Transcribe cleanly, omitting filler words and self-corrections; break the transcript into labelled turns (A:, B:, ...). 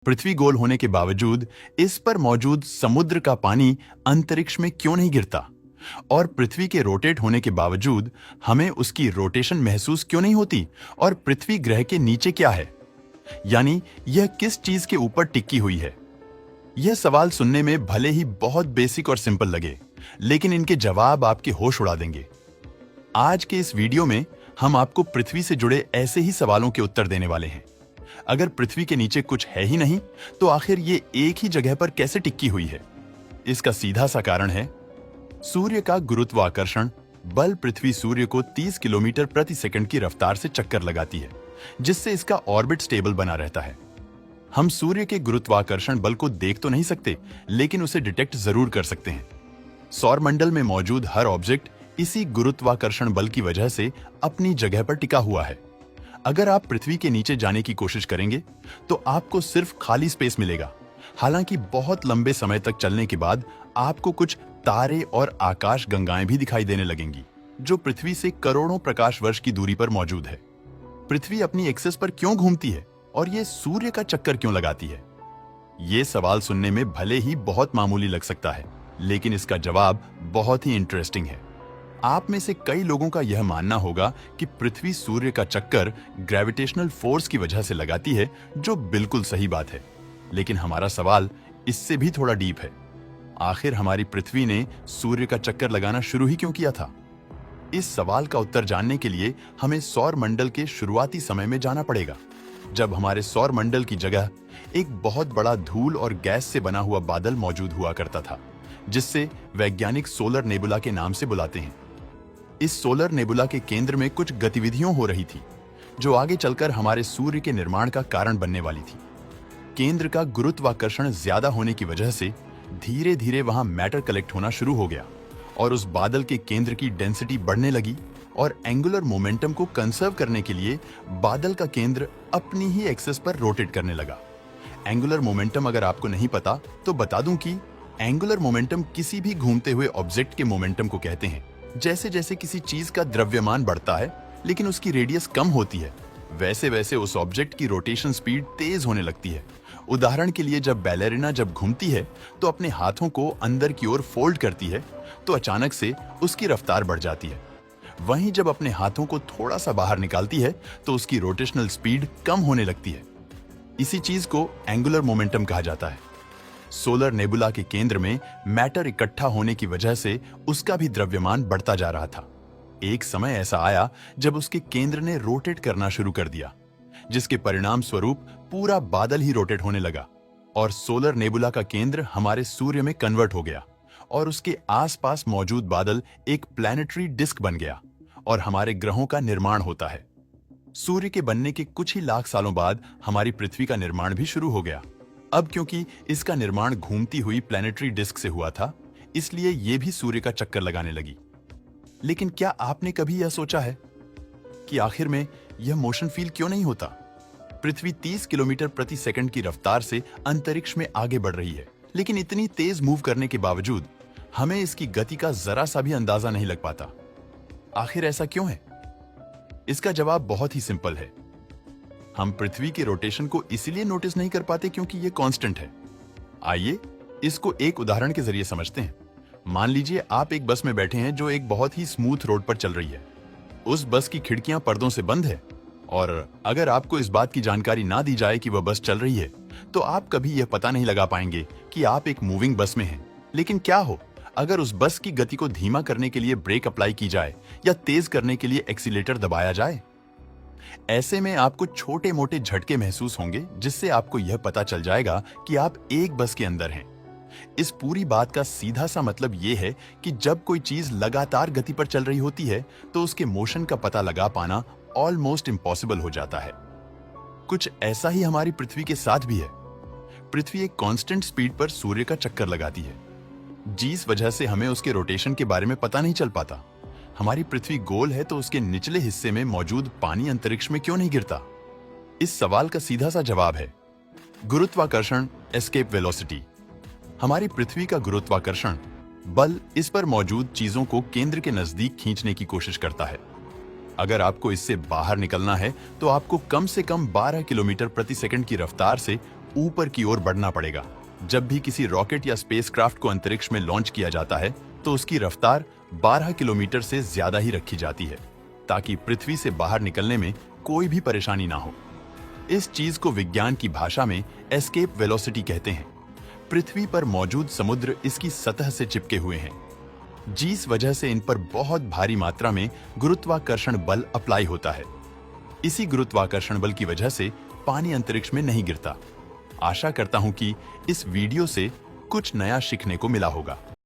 A: पृथ्वी गोल होने के बावजूद इस पर मौजूद समुद्र का पानी अंतरिक्ष में क्यों नहीं गिरता? और पृथ्वी के रोटेट होने के बावजूद हमें उसकी रोटेशन महसूस क्यों नहीं होती? और पृथ्वी ग्रह के नीचे क्या है? यानी यह किस चीज के ऊपर टिकी हुई है? यह सवाल सुनने में भले ही बहुत बेसिक और सिंपल लगे, लेकिन इनके जवाब आपके होश उड़ा देंगे। आज के इस वीडियो में हम आपको पृथ्वी से जुड़े ऐसे ही सवालों के उत्तर देने वाले हैं। अगर पृथ्वी के नीचे कुछ है ही नहीं, तो आखिर ये एक ही जगह पर कैसे टिकी हुई है? इसका सीधा सा कारण है सूर्य का गुरुत्वाकर्षण बल। पृथ्वी सूर्य को 30 किलोमीटर प्रति सेकंड की रफ्तार से चक्कर लगाती है, जिससे इसका ऑर्बिट स्टेबल बना रहता है। हम सूर्य के गुरुत्वाकर्षण बल को देख तो नहीं सकते, लेकिन उसे डिटेक्ट जरूर कर सकते हैं। सौरमंडल में मौजूद हर ऑब्जेक्ट इसी गुरुत्वाकर्षण बल की वजह से अपनी जगह पर टिका हुआ है। अगर आप पृथ्वी के नीचे जाने की कोशिश करेंगे, तो आपको सिर्फ खाली स्पेस मिलेगा। हालांकि बहुत लंबे समय तक चलने के बाद आपको कुछ तारे और आकाश गंगाएं भी दिखाई देने लगेंगी, जो पृथ्वी से करोड़ों प्रकाश वर्ष की दूरी पर मौजूद है। पृथ्वी अपनी एक्सिस पर क्यों घूमती है और ये सूर्य का चक्कर क्यों लगाती है? ये सवाल सुनने में भले ही बहुत मामूली लग सकता है, लेकिन इसका जवाब बहुत ही इंटरेस्टिंग है। आप में से कई लोगों का यह मानना होगा कि पृथ्वी सूर्य का चक्कर ग्रेविटेशनल फोर्स की वजह से लगाती है, जो बिल्कुल सही बात है। लेकिन हमारा सवाल इससे भी थोड़ा डीप है। आखिर हमारी पृथ्वी ने सूर्य का चक्कर लगाना शुरू ही क्यों किया था? इस सवाल का उत्तर जानने के लिए हमें सौर मंडल के शुरुआती समय में जाना पड़ेगा, जब हमारे सौर मंडल की जगह एक बहुत बड़ा धूल और गैस से बना हुआ बादल मौजूद हुआ करता था, जिससे वैज्ञानिक सोलर नेबुला के नाम से बुलाते हैं। इस सोलर नेबुला के केंद्र में कुछ गतिविधियां हो रही थी, जो आगे चलकर हमारे सूर्य के निर्माण का कारण बनने वाली थी। केंद्र का गुरुत्वाकर्षण ज्यादा होने की वजह से धीरे धीरे वहां मैटर कलेक्ट होना शुरू हो गया, और उस बादल के केंद्र की डेंसिटी बढ़ने लगी, और एंगुलर मोमेंटम को कंजर्व करने के लिए बादल का केंद्र अपनी ही एक्सिस पर रोटेट करने लगा। एंगुलर मोमेंटम अगर आपको नहीं पता तो बता दूं कि एंगुलर मोमेंटम किसी भी घूमते हुए ऑब्जेक्ट के मोमेंटम को कहते हैं। जैसे जैसे किसी चीज का द्रव्यमान बढ़ता है लेकिन उसकी रेडियस कम होती है, वैसे वैसे उस ऑब्जेक्ट की रोटेशन स्पीड तेज होने लगती है। उदाहरण के लिए, जब बैलेरिना जब घूमती है तो अपने हाथों को अंदर की ओर फोल्ड करती है, तो अचानक से उसकी रफ्तार बढ़ जाती है। वहीं जब अपने हाथों को थोड़ा सा बाहर निकालती है तो उसकी रोटेशनल स्पीड कम होने लगती है। इसी चीज को एंगुलर मोमेंटम कहा जाता है। सोलर नेबुला के केंद्र में मैटर इकट्ठा होने की वजह से उसका भी द्रव्यमान बढ़ता जा रहा था। एक समय ऐसा आया जब उसके केंद्र ने रोटेट करना शुरू कर दिया, जिसके परिणाम स्वरूप पूरा बादल ही रोटेट होने लगा, और सोलर नेबुला का केंद्र हमारे सूर्य में कन्वर्ट हो गया, और उसके आसपास मौजूद बादल एक प्लैनेटरी डिस्क बन गया, और हमारे ग्रहों का निर्माण होता है। सूर्य के बनने के कुछ ही लाख सालों बाद हमारी पृथ्वी का निर्माण भी शुरू हो गया। अब क्योंकि इसका निर्माण घूमती हुई प्लैनेटरी डिस्क से हुआ था, इसलिए यह भी सूर्य का चक्कर लगाने लगी। लेकिन क्या आपने कभी यह सोचा है कि आखिर में यह मोशन फील क्यों नहीं होता? पृथ्वी 30 किलोमीटर प्रति सेकंड की रफ्तार से अंतरिक्ष में आगे बढ़ रही है, लेकिन इतनी तेज मूव करने के बावजूद हमें इसकी गति का जरा सा भी अंदाजा नहीं लग पाता। आखिर ऐसा क्यों है? इसका जवाब बहुत ही सिंपल है। हम पृथ्वी के रोटेशन को इसलिए नोटिस नहीं कर पाते क्योंकि यह कांस्टेंट है। आइए इसको एक उदाहरण के जरिए समझते हैं। मान लीजिए आप एक बस में बैठे हैं जो एक बहुत ही स्मूथ रोड पर चल रही है। उस बस की खिड़कियां पर्दों से बंद है, और अगर आपको इस बात की जानकारी ना दी जाए कि वह बस चल रही है, तो आप कभी यह पता नहीं लगा पाएंगे कि आप एक मूविंग बस में हैं। लेकिन क्या हो अगर उस बस की गति को धीमा करने के लिए ब्रेक अप्लाई की जाए या तेज करने के लिए एक्सीलेटर दबाया जाए? ऐसे में आपको छोटे मोटे झटके महसूस होंगे, जिससे आपको यह पता चल जाएगा कि आप एक बस के अंदर हैं। इस पूरी बात का सीधा सा मतलब यह है कि जब कोई चीज लगातार गति पर चल रही होती है, तो उसके मोशन का पता लगा पाना ऑलमोस्ट इम्पॉसिबल हो जाता है। कुछ ऐसा ही हमारी पृथ्वी के साथ भी है। पृथ्वी एक कांस्टेंट स्पीड पर सूर्य का चक्कर लगाती है, जिस वजह से हमें उसके रोटेशन के बारे में पता नहीं चल पाता। हमारी पृथ्वी गोल है, तो उसके निचले हिस्से में मौजूद पानी अंतरिक्ष में क्यों नहीं गिरता? इस सवाल का सीधा सा जवाब है गुरुत्वाकर्षण एस्केप वेलोसिटी। हमारी पृथ्वी का गुरुत्वाकर्षण बल इस पर मौजूद चीजों को केंद्र के नजदीक खींचने की कोशिश करता है। अगर आपको इससे बाहर निकलना है तो आपको कम से कम 12 किलोमीटर प्रति सेकंड की रफ्तार से ऊपर की ओर बढ़ना पड़ेगा। जब भी किसी रॉकेट या स्पेसक्राफ्ट को अंतरिक्ष में लॉन्च किया जाता है तो उसकी रफ्तार 12 किलोमीटर से ज्यादा ही रखी जाती है, ताकि पृथ्वी से बाहर निकलने में कोई भी परेशानी ना हो। इस चीज को विज्ञान की भाषा में एस्केप वेलोसिटी कहते हैं। पृथ्वी पर मौजूद समुद्र इसकी सतह से चिपके हुए हैं, जिस वजह से इन पर बहुत भारी मात्रा में गुरुत्वाकर्षण बल अप्लाई होता है। इसी गुरुत्वाकर्षण बल की वजह से पानी अंतरिक्ष में नहीं गिरता। आशा करता हूं कि इस वीडियो से कुछ नया सीखने को मिला होगा।